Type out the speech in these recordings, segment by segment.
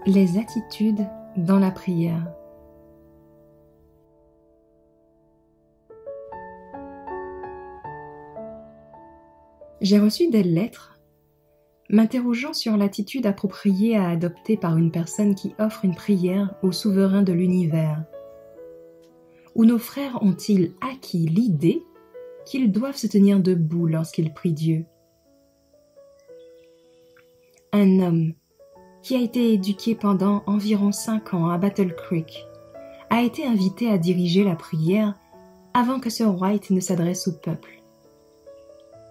Les attitudes dans la prière. J'ai reçu des lettres m'interrogeant sur l'attitude appropriée à adopter par une personne qui offre une prière au souverain de l'univers. Où nos frères ont-ils acquis l'idée qu'ils doivent se tenir debout lorsqu'ils prient Dieu? Un homme qui a été éduqué pendant environ 5 ans à Battle Creek a été invité à diriger la prière avant que Sir White ne s'adresse au peuple.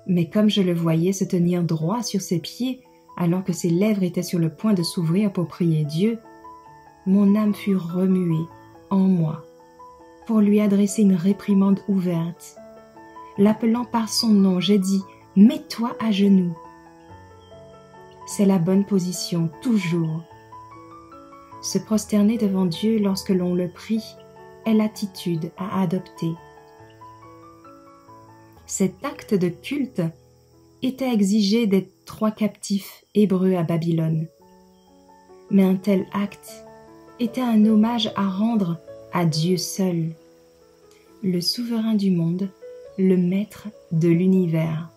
Mais comme je le voyais se tenir droit sur ses pieds alors que ses lèvres étaient sur le point de s'ouvrir pour prier Dieu, mon âme fut remuée en moi pour lui adresser une réprimande ouverte. L'appelant par son nom, j'ai dit « Mets-toi à genoux ». C'est la bonne position, toujours. Se prosterner devant Dieu lorsque l'on le prie est l'attitude à adopter. Cet acte de culte était exigé des 3 captifs hébreux à Babylone. Mais un tel acte était un hommage à rendre à Dieu seul, le souverain du monde, le maître de l'univers.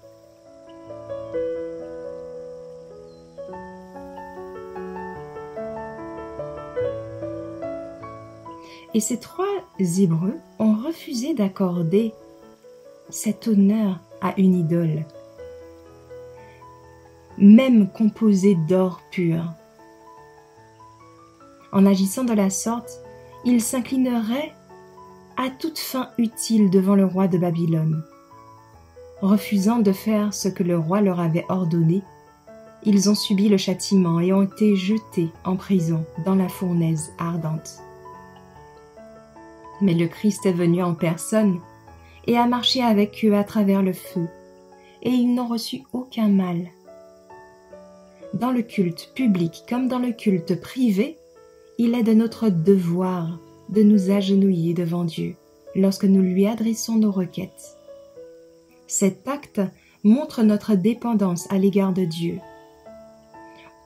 Et ces 3 Hébreux ont refusé d'accorder cet honneur à une idole, même composée d'or pur. En agissant de la sorte, ils s'inclineraient à toute fin utile devant le roi de Babylone. Refusant de faire ce que le roi leur avait ordonné, ils ont subi le châtiment et ont été jetés en prison dans la fournaise ardente. Mais le Christ est venu en personne et a marché avec eux à travers le feu, et ils n'ont reçu aucun mal. Dans le culte public comme dans le culte privé, il est de notre devoir de nous agenouiller devant Dieu lorsque nous lui adressons nos requêtes. Cet acte montre notre dépendance à l'égard de Dieu.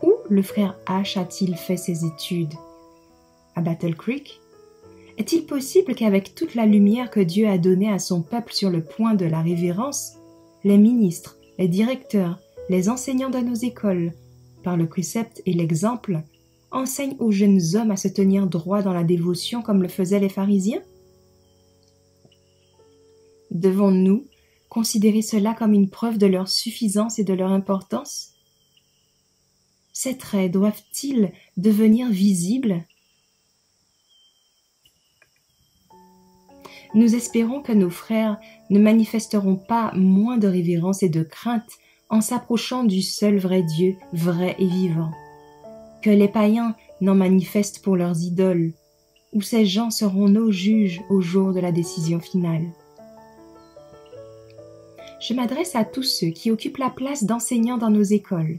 Où le frère H a-t-il fait ses études? À Battle Creek? Est-il possible qu'avec toute la lumière que Dieu a donnée à son peuple sur le point de la révérence, les ministres, les directeurs, les enseignants de nos écoles, par le précepte et l'exemple, enseignent aux jeunes hommes à se tenir droit dans la dévotion comme le faisaient les pharisiens? Devons-nous considérer cela comme une preuve de leur suffisance et de leur importance? Ces traits doivent-ils devenir visibles? Nous espérons que nos frères ne manifesteront pas moins de révérence et de crainte en s'approchant du seul vrai Dieu, vrai et vivant. Que les païens n'en manifestent pour leurs idoles, ou ces gens seront nos juges au jour de la décision finale. Je m'adresse à tous ceux qui occupent la place d'enseignants dans nos écoles.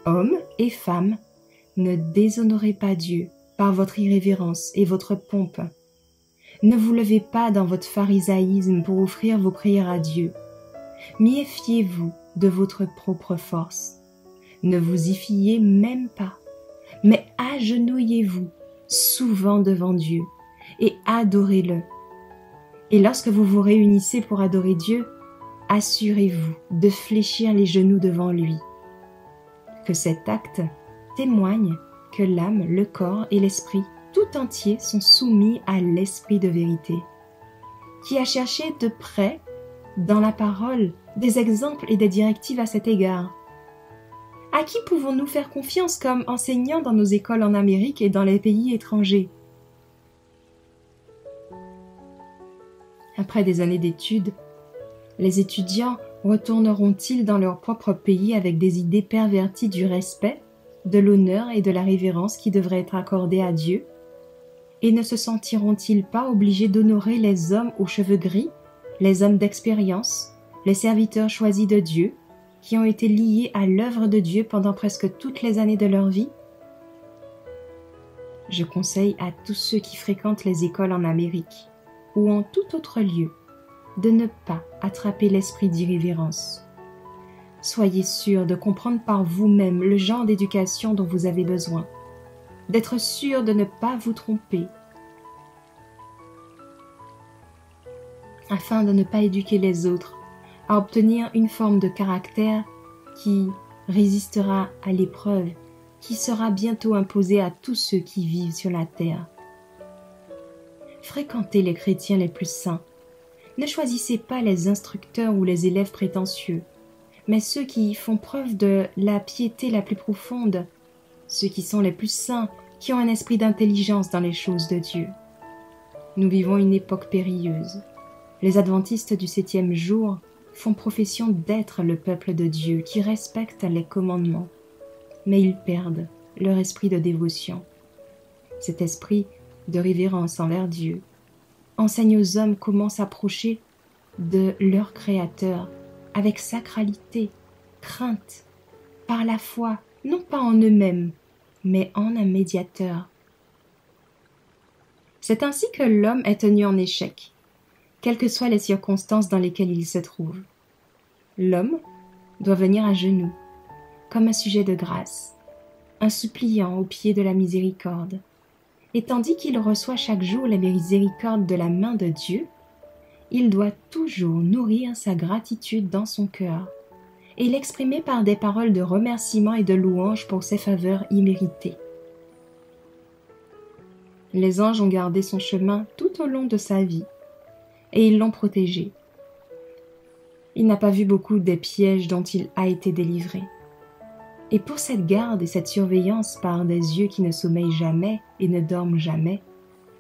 Hommes et femmes, ne déshonorez pas Dieu par votre irrévérence et votre pompe. Ne vous levez pas dans votre pharisaïsme pour offrir vos prières à Dieu. Méfiez-vous de votre propre force. Ne vous y fiez même pas, mais agenouillez-vous souvent devant Dieu et adorez-le. Et lorsque vous vous réunissez pour adorer Dieu, assurez-vous de fléchir les genoux devant lui. Que cet acte témoigne que l'âme, le corps et l'esprit tout entier sont soumis à l'esprit de vérité, qui a cherché de près, dans la parole, des exemples et des directives à cet égard. À qui pouvons-nous faire confiance comme enseignants dans nos écoles en Amérique et dans les pays étrangers? Après des années d'études, les étudiants retourneront-ils dans leur propre pays avec des idées perverties du respect, de l'honneur et de la révérence qui devraient être accordés à Dieu? Et ne se sentiront-ils pas obligés d'honorer les hommes aux cheveux gris, les hommes d'expérience, les serviteurs choisis de Dieu, qui ont été liés à l'œuvre de Dieu pendant presque toutes les années de leur vie? Je conseille à tous ceux qui fréquentent les écoles en Amérique ou en tout autre lieu de ne pas attraper l'esprit d'irrévérence. Soyez sûrs de comprendre par vous-même le genre d'éducation dont vous avez besoin. d'être sûr de ne pas vous tromper, afin de ne pas éduquer les autres à obtenir une forme de caractère qui résistera à l'épreuve, qui sera bientôt imposée à tous ceux qui vivent sur la terre. Fréquentez les chrétiens les plus saints. Ne choisissez pas les instructeurs ou les élèves prétentieux, mais ceux qui font preuve de la piété la plus profonde, ceux qui sont les plus saints, qui ont un esprit d'intelligence dans les choses de Dieu. Nous vivons une époque périlleuse. Les adventistes du 7e jour font profession d'être le peuple de Dieu qui respecte les commandements, mais ils perdent leur esprit de dévotion. Cet esprit de révérence envers Dieu enseigne aux hommes comment s'approcher de leur Créateur avec sacralité, crainte, par la foi, non pas en eux-mêmes, mais en un médiateur. C'est ainsi que l'homme est tenu en échec, quelles que soient les circonstances dans lesquelles il se trouve. L'homme doit venir à genoux, comme un sujet de grâce, un suppliant au pied de la miséricorde. Et tandis qu'il reçoit chaque jour la miséricorde de la main de Dieu, il doit toujours nourrir sa gratitude dans son cœur et l'exprimer par des paroles de remerciement et de louange pour ses faveurs imméritées. Les anges ont gardé son chemin tout au long de sa vie et ils l'ont protégé. Il n'a pas vu beaucoup des pièges dont il a été délivré. Et pour cette garde et cette surveillance par des yeux qui ne sommeillent jamais et ne dorment jamais,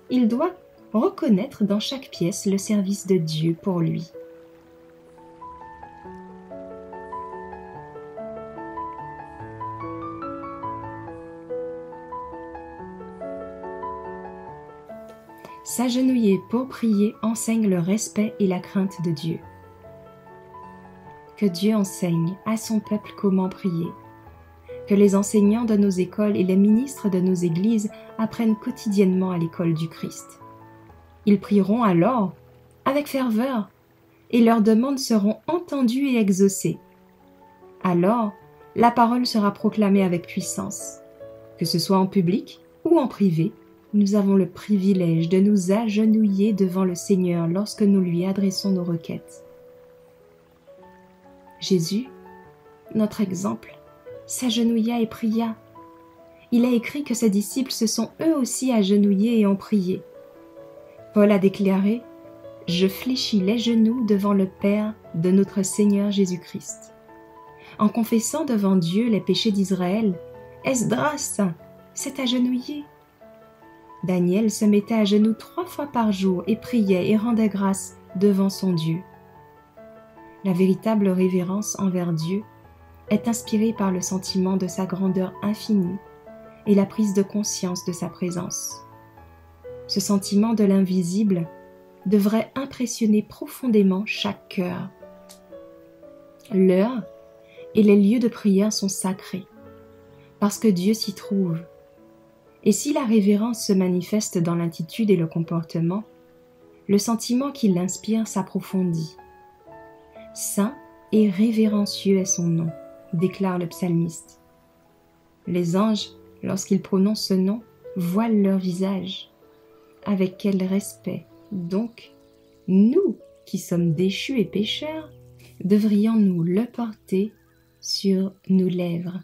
il doit reconnaître dans chaque pièce le service de Dieu pour lui. S'agenouiller pour prier enseigne le respect et la crainte de Dieu. Que Dieu enseigne à son peuple comment prier. Que les enseignants de nos écoles et les ministres de nos églises apprennent quotidiennement à l'école du Christ. Ils prieront alors avec ferveur et leurs demandes seront entendues et exaucées. Alors, la parole sera proclamée avec puissance. Que ce soit en public ou en privé, nous avons le privilège de nous agenouiller devant le Seigneur lorsque nous lui adressons nos requêtes. Jésus, notre exemple, s'agenouilla et pria. Il a écrit que ses disciples se sont eux aussi agenouillés et ont prié. Paul a déclaré « Je fléchis les genoux devant le Père de notre Seigneur Jésus-Christ ». En confessant devant Dieu les péchés d'Israël, Esdras s'est agenouillé. Daniel se mettait à genoux 3 fois par jour et priait et rendait grâce devant son Dieu. La véritable révérence envers Dieu est inspirée par le sentiment de sa grandeur infinie et la prise de conscience de sa présence. Ce sentiment de l'invisible devrait impressionner profondément chaque cœur. L'heure et les lieux de prière sont sacrés, parce que Dieu s'y trouve. Et si la révérence se manifeste dans l'attitude et le comportement, le sentiment qui l'inspire s'approfondit. Saint et révérencieux est son nom, déclare le psalmiste. Les anges, lorsqu'ils prononcent ce nom, voilent leur visage. Avec quel respect, donc, nous, qui sommes déchus et pécheurs, devrions-nous le porter sur nos lèvres?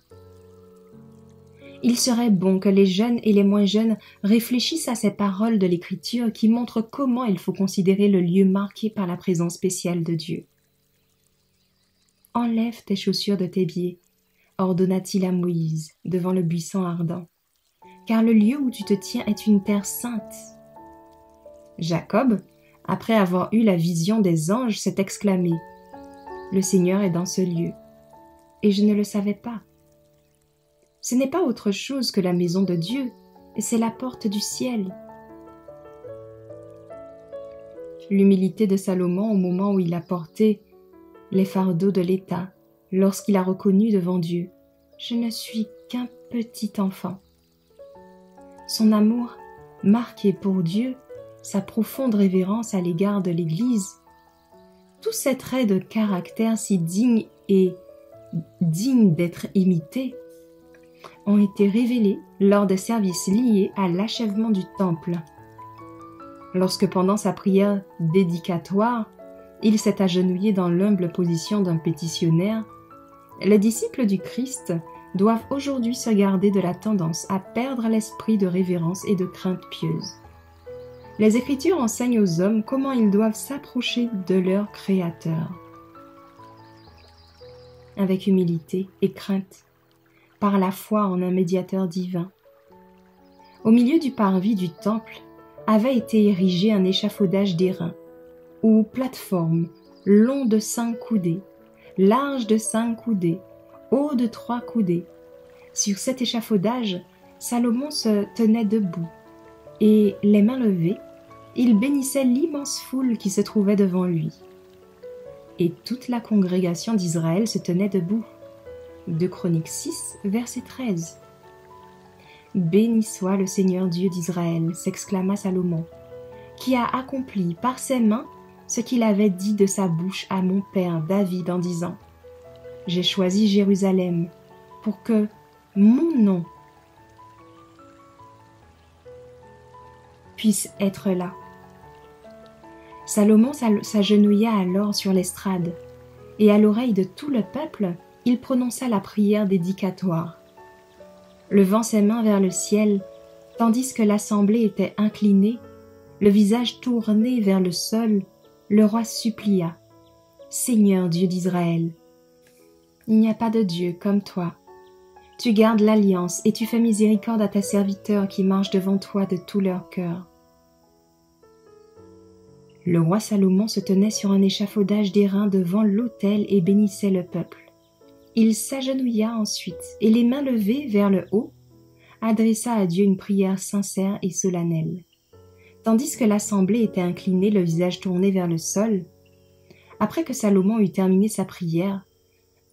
Il serait bon que les jeunes et les moins jeunes réfléchissent à ces paroles de l'Écriture qui montrent comment il faut considérer le lieu marqué par la présence spéciale de Dieu. Enlève tes chaussures de tes pieds, ordonna-t-il à Moïse devant le buisson ardent, car le lieu où tu te tiens est une terre sainte. Jacob, après avoir eu la vision des anges, s'est exclamé « Le Seigneur est dans ce lieu, et je ne le savais pas. » Ce n'est pas autre chose que la maison de Dieu, et c'est la porte du ciel. L'humilité de Salomon au moment où il a porté les fardeaux de l'État, lorsqu'il a reconnu devant Dieu « Je ne suis qu'un petit enfant ». Son amour marqué pour Dieu, sa profonde révérence à l'égard de l'Église, tous ces traits de caractère si dignes d'être imités, ont été révélés lors des services liés à l'achèvement du temple. Lorsque pendant sa prière dédicatoire, il s'est agenouillé dans l'humble position d'un pétitionnaire, les disciples du Christ doivent aujourd'hui se garder de la tendance à perdre l'esprit de révérence et de crainte pieuse. Les Écritures enseignent aux hommes comment ils doivent s'approcher de leur Créateur. Avec humilité et crainte, par la foi en un médiateur divin. Au milieu du parvis du temple avait été érigé un échafaudage d'airain, ou plateforme, long de 5 coudées, large de 5 coudées, haut de 3 coudées. Sur cet échafaudage, Salomon se tenait debout, et, les mains levées, il bénissait l'immense foule qui se trouvait devant lui. Et toute la congrégation d'Israël se tenait debout. 2 Chroniques 6, verset 13. « Béni soit le Seigneur Dieu d'Israël, s'exclama Salomon, qui a accompli par ses mains ce qu'il avait dit de sa bouche à mon père David en disant « J'ai choisi Jérusalem pour que mon nom puisse être là. » Salomon s'agenouilla alors sur l'estrade, et à l'oreille de tout le peuple, il prononça la prière dédicatoire. Levant ses mains vers le ciel, tandis que l'assemblée était inclinée, le visage tourné vers le sol, le roi supplia « Seigneur Dieu d'Israël, il n'y a pas de Dieu comme toi. Tu gardes l'alliance et tu fais miséricorde à tes serviteurs qui marchent devant toi de tout leur cœur. » Le roi Salomon se tenait sur un échafaudage d'airain devant l'autel et bénissait le peuple. Il s'agenouilla ensuite et, les mains levées vers le haut, adressa à Dieu une prière sincère et solennelle. Tandis que l'assemblée était inclinée, le visage tourné vers le sol, après que Salomon eut terminé sa prière,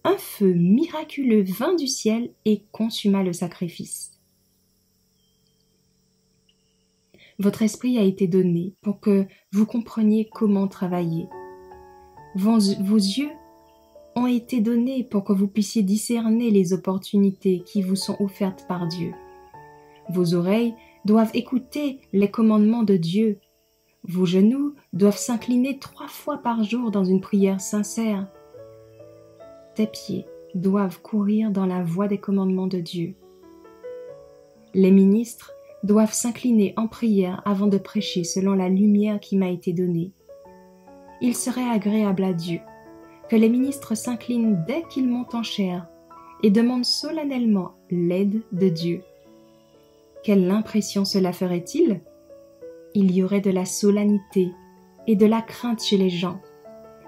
un feu miraculeux vint du ciel et consuma le sacrifice. Votre esprit a été donné pour que vous compreniez comment travailler. Vos yeux ont été donnés pour que vous puissiez discerner les opportunités qui vous sont offertes par Dieu. Vos oreilles doivent écouter les commandements de Dieu. Vos genoux doivent s'incliner 3 fois par jour dans une prière sincère. Tes pieds doivent courir dans la voie des commandements de Dieu. Les ministres doivent s'incliner en prière avant de prêcher selon la lumière qui m'a été donnée. Il serait agréable à Dieu que les ministres s'inclinent dès qu'ils montent en chair et demandent solennellement l'aide de Dieu. Quelle impression cela ferait-il? Il y aurait de la solennité et de la crainte chez les gens.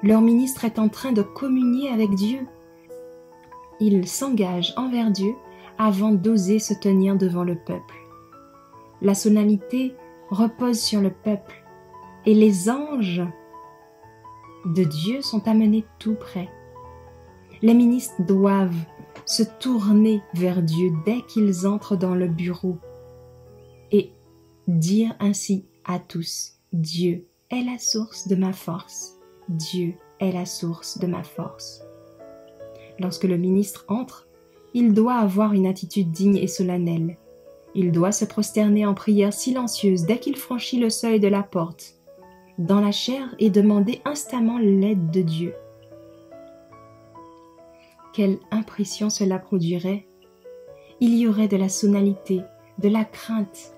Leur ministre est en train de communier avec Dieu. Il s'engage envers Dieu avant d'oser se tenir devant le peuple. La solennité repose sur le peuple et les anges de Dieu sont amenés tout près. Les ministres doivent se tourner vers Dieu dès qu'ils entrent dans le bureau et dire ainsi à tous « Dieu est la source de ma force, Dieu est la source de ma force. » Lorsque le ministre entre, il doit avoir une attitude digne et solennelle. Il doit se prosterner en prière silencieuse dès qu'il franchit le seuil de la porte, dans la chair, et demander instamment l'aide de Dieu. Quelle impression cela produirait! Il y aurait de la solennité, de la crainte.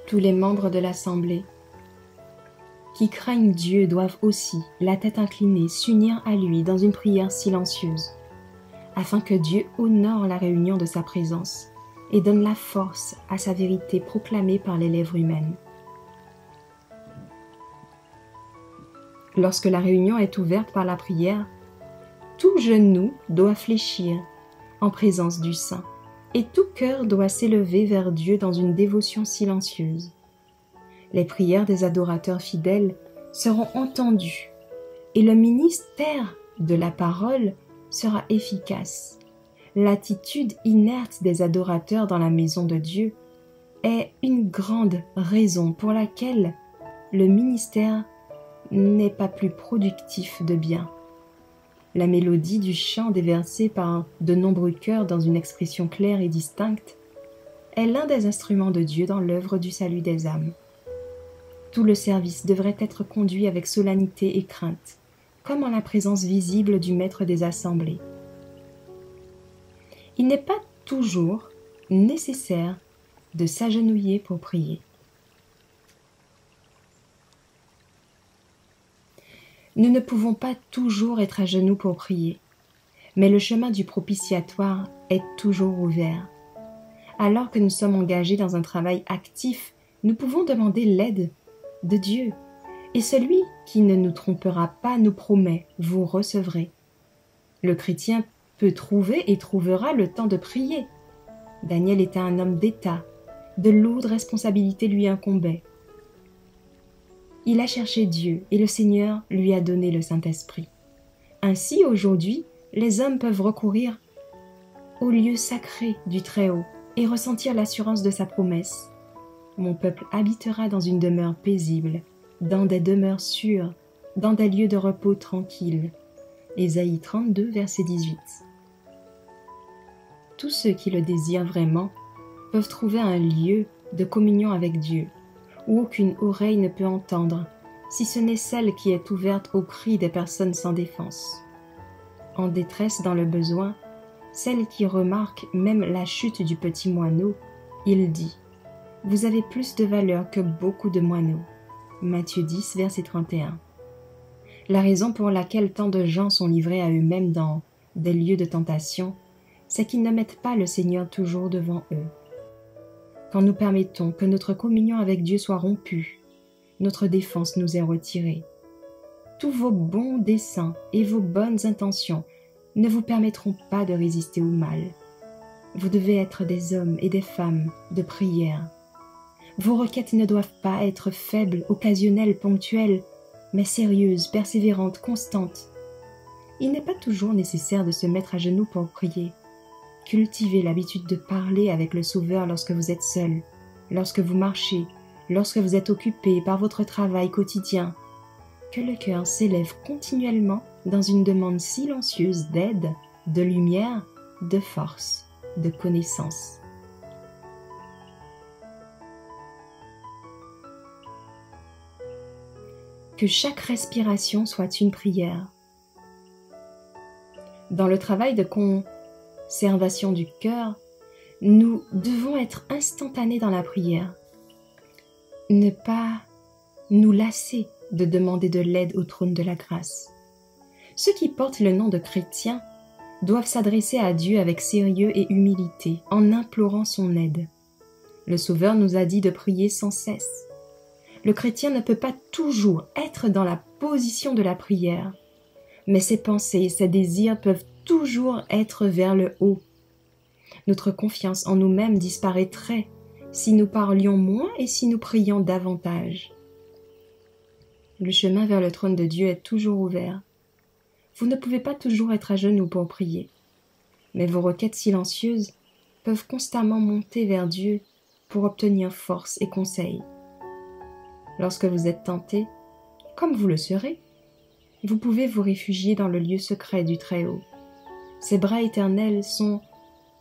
Tous les membres de l'assemblée qui craignent Dieu doivent aussi, la tête inclinée, s'unir à lui dans une prière silencieuse, afin que Dieu honore la réunion de sa présence et donne la force à sa vérité proclamée par les lèvres humaines. Lorsque la réunion est ouverte par la prière, tout genou doit fléchir en présence du Saint, et tout cœur doit s'élever vers Dieu dans une dévotion silencieuse. Les prières des adorateurs fidèles seront entendues, et le ministère de la parole sera efficace. L'attitude inerte des adorateurs dans la maison de Dieu est une grande raison pour laquelle le ministère n'est pas plus productif de bien. La mélodie du chant déversé par de nombreux chœurs dans une expression claire et distincte est l'un des instruments de Dieu dans l'œuvre du salut des âmes. Tout le service devrait être conduit avec solennité et crainte, comme en la présence visible du maître des assemblées. Il n'est pas toujours nécessaire de s'agenouiller pour prier. Nous ne pouvons pas toujours être à genoux pour prier, mais le chemin du propitiatoire est toujours ouvert. Alors que nous sommes engagés dans un travail actif, nous pouvons demander l'aide de Dieu. Et celui qui ne nous trompera pas nous promet, vous recevrez. Le chrétien peut trouver et trouvera le temps de prier. Daniel était un homme d'État, de lourdes responsabilités lui incombaient. Il a cherché Dieu et le Seigneur lui a donné le Saint-Esprit. Ainsi, aujourd'hui, les hommes peuvent recourir au lieu sacré du Très-Haut et ressentir l'assurance de sa promesse. Mon peuple habitera dans une demeure paisible, dans des demeures sûres, dans des lieux de repos tranquilles. Ésaïe 32, verset 18. Tous ceux qui le désirent vraiment peuvent trouver un lieu de communion avec Dieu, où aucune oreille ne peut entendre, si ce n'est celle qui est ouverte aux cris des personnes sans défense. En détresse dans le besoin, celle qui remarque même la chute du petit moineau, il dit « Vous avez plus de valeur que beaucoup de moineaux ». Matthieu 10, verset 31. La raison pour laquelle tant de gens sont livrés à eux-mêmes dans des lieux de tentation, c'est qu'ils ne mettent pas le Seigneur toujours devant eux. Quand nous permettons que notre communion avec Dieu soit rompue, notre défense nous est retirée. Tous vos bons desseins et vos bonnes intentions ne vous permettront pas de résister au mal. Vous devez être des hommes et des femmes de prière. Vos requêtes ne doivent pas être faibles, occasionnelles, ponctuelles, mais sérieuses, persévérantes, constantes. Il n'est pas toujours nécessaire de se mettre à genoux pour prier. Cultivez l'habitude de parler avec le Sauveur lorsque vous êtes seul, lorsque vous marchez, lorsque vous êtes occupé par votre travail quotidien. Que le cœur s'élève continuellement dans une demande silencieuse d'aide, de lumière, de force, de connaissance. Que chaque respiration soit une prière. Dans le travail de conservation du cœur, nous devons être instantanés dans la prière. Ne pas nous lasser de demander de l'aide au trône de la grâce. Ceux qui portent le nom de chrétiens doivent s'adresser à Dieu avec sérieux et humilité, en implorant son aide. Le Sauveur nous a dit de prier sans cesse. Le chrétien ne peut pas toujours être dans la position de la prière, mais ses pensées et ses désirs peuvent toujours être vers le haut. Notre confiance en nous-mêmes disparaîtrait si nous parlions moins et si nous prions davantage. Le chemin vers le trône de Dieu est toujours ouvert. Vous ne pouvez pas toujours être à genoux pour prier, mais vos requêtes silencieuses peuvent constamment monter vers Dieu pour obtenir force et conseil. Lorsque vous êtes tenté, comme vous le serez, vous pouvez vous réfugier dans le lieu secret du Très-Haut. Ses bras éternels sont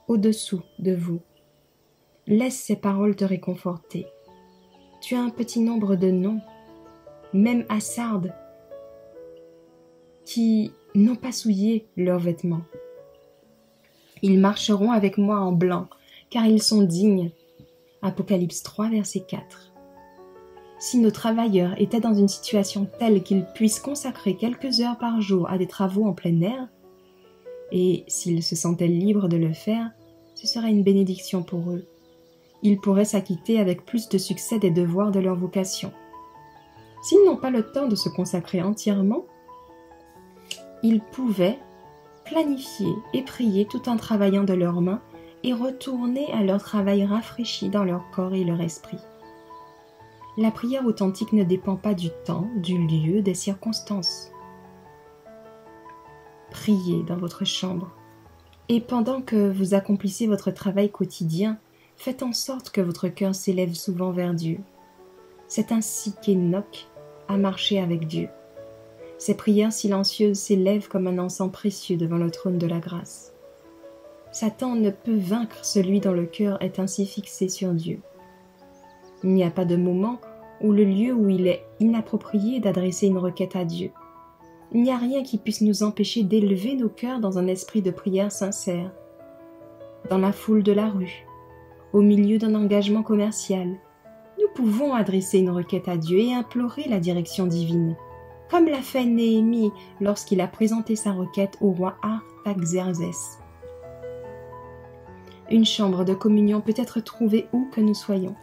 au-dessous de vous. Laisse ces paroles te réconforter. Tu as un petit nombre de noms, même à Sardes, qui n'ont pas souillé leurs vêtements. Ils marcheront avec moi en blanc, car ils sont dignes. Apocalypse 3, verset 4. Si nos travailleurs étaient dans une situation telle qu'ils puissent consacrer quelques heures par jour à des travaux en plein air, et s'ils se sentaient libres de le faire, ce serait une bénédiction pour eux. Ils pourraient s'acquitter avec plus de succès des devoirs de leur vocation. S'ils n'ont pas le temps de se consacrer entièrement, ils pouvaient planifier et prier tout en travaillant de leurs mains et retourner à leur travail rafraîchi dans leur corps et leur esprit. La prière authentique ne dépend pas du temps, du lieu, des circonstances. Priez dans votre chambre et pendant que vous accomplissez votre travail quotidien, faites en sorte que votre cœur s'élève souvent vers Dieu. C'est ainsi qu'Hénoch a marché avec Dieu. Ces prières silencieuses s'élèvent comme un encens précieux devant le trône de la grâce. Satan ne peut vaincre celui dont le cœur est ainsi fixé sur Dieu. Il n'y a pas de moment ou le lieu où il est inapproprié d'adresser une requête à Dieu. Il n'y a rien qui puisse nous empêcher d'élever nos cœurs dans un esprit de prière sincère. Dans la foule de la rue, au milieu d'un engagement commercial, nous pouvons adresser une requête à Dieu et implorer la direction divine, comme l'a fait Néhémie lorsqu'il a présenté sa requête au roi Artaxerxès. Une chambre de communion peut être trouvée où que nous soyons.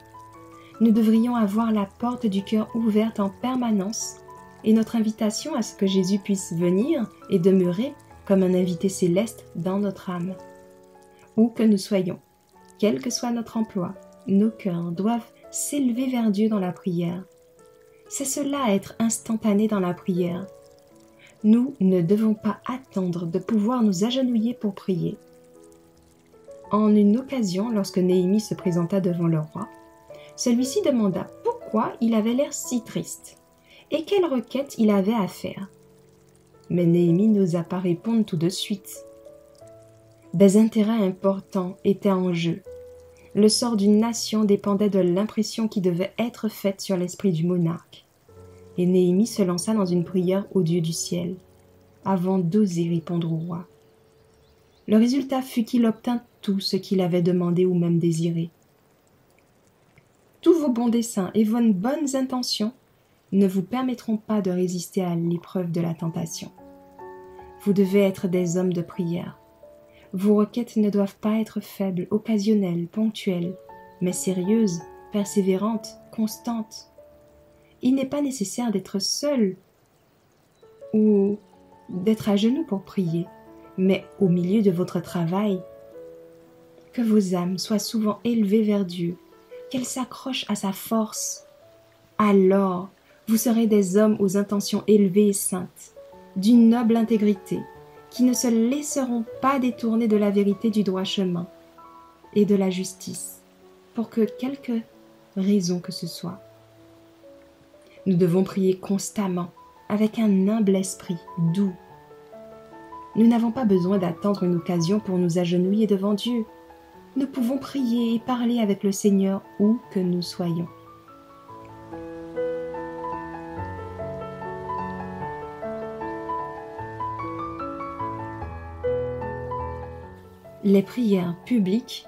Nous devrions avoir la porte du cœur ouverte en permanence et notre invitation à ce que Jésus puisse venir et demeurer comme un invité céleste dans notre âme. Où que nous soyons, quel que soit notre emploi, nos cœurs doivent s'élever vers Dieu dans la prière. C'est cela être instantané dans la prière. Nous ne devons pas attendre de pouvoir nous agenouiller pour prier. En une occasion, lorsque Néhémie se présenta devant le roi, celui-ci demanda pourquoi il avait l'air si triste et quelle requête il avait à faire. Mais Néhémie n'osa pas répondre tout de suite. Des intérêts importants étaient en jeu. Le sort d'une nation dépendait de l'impression qui devait être faite sur l'esprit du monarque. Et Néhémie se lança dans une prière au Dieu du ciel, avant d'oser répondre au roi. Le résultat fut qu'il obtint tout ce qu'il avait demandé ou même désiré. Tous vos bons desseins et vos bonnes intentions ne vous permettront pas de résister à l'épreuve de la tentation. Vous devez être des hommes de prière. Vos requêtes ne doivent pas être faibles, occasionnelles, ponctuelles, mais sérieuses, persévérantes, constantes. Il n'est pas nécessaire d'être seul ou d'être à genoux pour prier, mais au milieu de votre travail, que vos âmes soient souvent élevées vers Dieu, qu'elles s'accrochent à sa force. Alors, vous serez des hommes aux intentions élevées et saintes, d'une noble intégrité, qui ne se laisseront pas détourner de la vérité du droit chemin et de la justice, pour que quelque raison que ce soit. Nous devons prier constamment, avec un humble esprit, doux. Nous n'avons pas besoin d'attendre une occasion pour nous agenouiller devant Dieu. Nous pouvons prier et parler avec le Seigneur où que nous soyons. Les prières publiques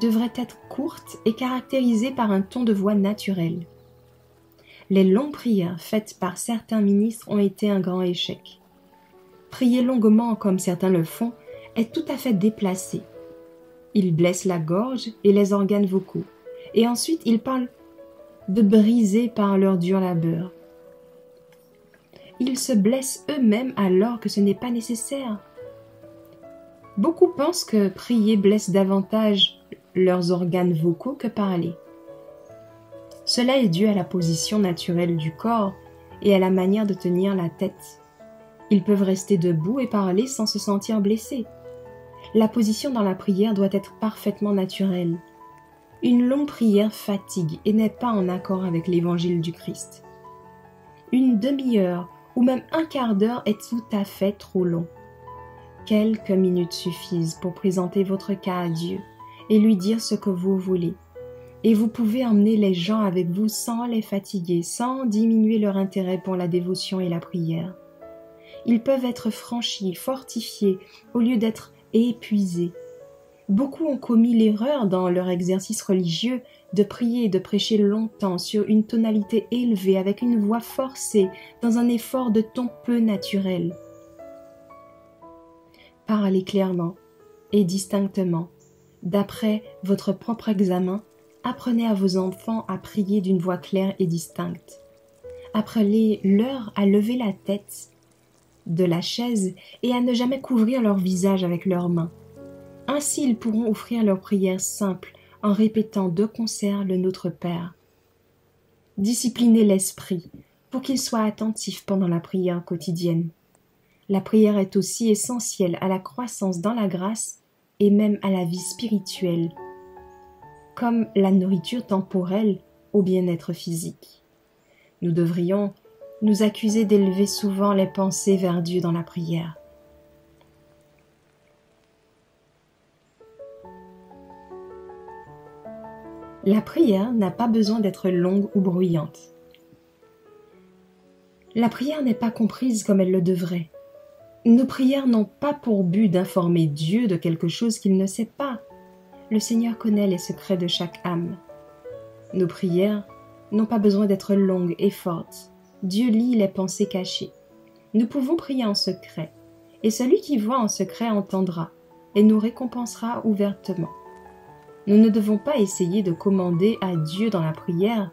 devraient être courtes et caractérisées par un ton de voix naturel. Les longues prières faites par certains ministres ont été un grand échec. Prier longuement comme certains le font est tout à fait déplacé. Ils blessent la gorge et les organes vocaux, et ensuite ils parlent de briser par leur dur labeur. Ils se blessent eux-mêmes alors que ce n'est pas nécessaire. Beaucoup pensent que prier blesse davantage leurs organes vocaux que parler. Cela est dû à la position naturelle du corps et à la manière de tenir la tête. Ils peuvent rester debout et parler sans se sentir blessés. La position dans la prière doit être parfaitement naturelle. Une longue prière fatigue et n'est pas en accord avec l'évangile du Christ. Une demi-heure ou même un quart d'heure est tout à fait trop long. Quelques minutes suffisent pour présenter votre cas à Dieu et lui dire ce que vous voulez. Et vous pouvez emmener les gens avec vous sans les fatiguer, sans diminuer leur intérêt pour la dévotion et la prière. Ils peuvent être franchis, fortifiés, au lieu d'être épuisés. Beaucoup ont commis l'erreur dans leur exercice religieux de prier et de prêcher longtemps sur une tonalité élevée, avec une voix forcée, dans un effort de ton peu naturel. Parlez clairement et distinctement. D'après votre propre examen, apprenez à vos enfants à prier d'une voix claire et distincte. Apprenez-leur à lever la tête de la chaise et à ne jamais couvrir leur visage avec leurs mains. Ainsi, ils pourront offrir leurs prières simples en répétant de concert le Notre Père. Disciplinez l'esprit pour qu'il soit attentif pendant la prière quotidienne. La prière est aussi essentielle à la croissance dans la grâce et même à la vie spirituelle, comme la nourriture temporelle au bien-être physique. Nous devrions nous accuser d'élever souvent les pensées vers Dieu dans la prière. La prière n'a pas besoin d'être longue ou bruyante. La prière n'est pas comprise comme elle le devrait. Nos prières n'ont pas pour but d'informer Dieu de quelque chose qu'il ne sait pas. Le Seigneur connaît les secrets de chaque âme. Nos prières n'ont pas besoin d'être longues et fortes. Dieu lit les pensées cachées. Nous pouvons prier en secret, et celui qui voit en secret entendra et nous récompensera ouvertement. Nous ne devons pas essayer de commander à Dieu dans la prière.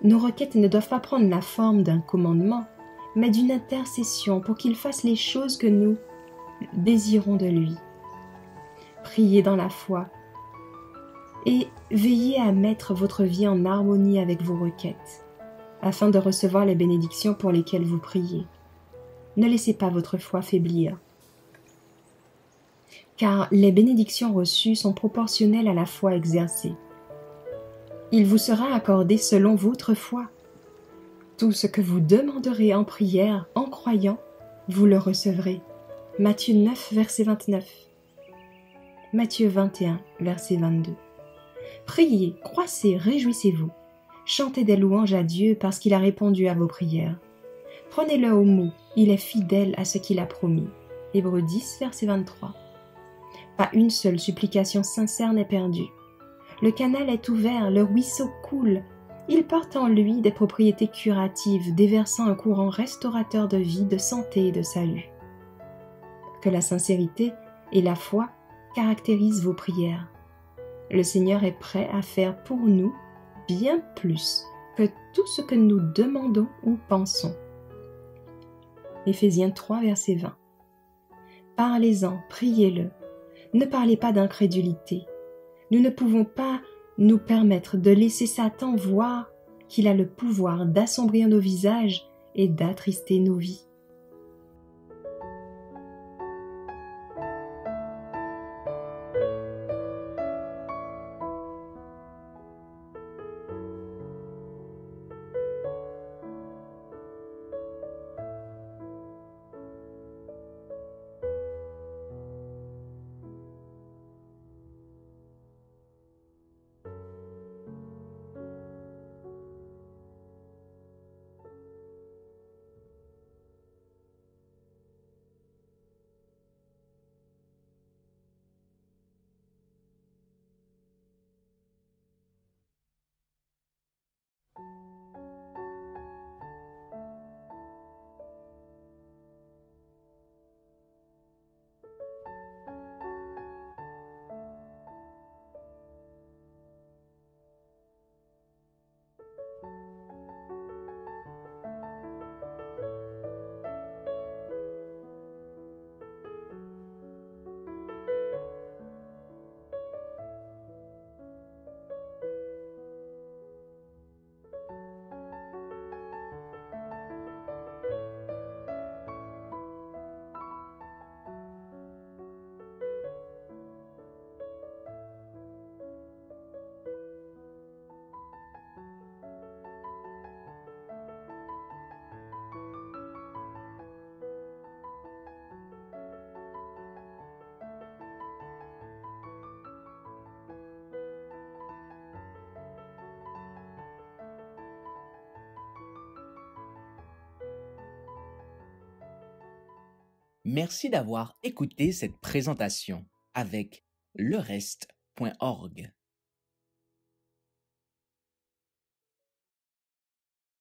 Nos requêtes ne doivent pas prendre la forme d'un commandement, mais d'une intercession pour qu'il fasse les choses que nous désirons de lui. Priez dans la foi et veillez à mettre votre vie en harmonie avec vos requêtes, afin de recevoir les bénédictions pour lesquelles vous priez. Ne laissez pas votre foi faiblir, car les bénédictions reçues sont proportionnelles à la foi exercée. Il vous sera accordé selon votre foi. Tout ce que vous demanderez en prière, en croyant, vous le recevrez. Matthieu 9, verset 29. Matthieu 21, verset 22. Priez, croissez, réjouissez-vous. Chantez des louanges à Dieu parce qu'il a répondu à vos prières. Prenez-le au mot, il est fidèle à ce qu'il a promis. Hébreux 10, verset 23. Pas une seule supplication sincère n'est perdue. Le canal est ouvert, le ruisseau coule. Il porte en lui des propriétés curatives, déversant un courant restaurateur de vie, de santé et de salut. Que la sincérité et la foi caractérisent vos prières. Le Seigneur est prêt à faire pour nous bien plus que tout ce que nous demandons ou pensons. Éphésiens 3, verset 20. Parlez-en, priez-le. Ne parlez pas d'incrédulité. Nous ne pouvons pas nous permettre de laisser Satan voir qu'il a le pouvoir d'assombrir nos visages et d'attrister nos vies. Merci d'avoir écouté cette présentation avec lereste.org.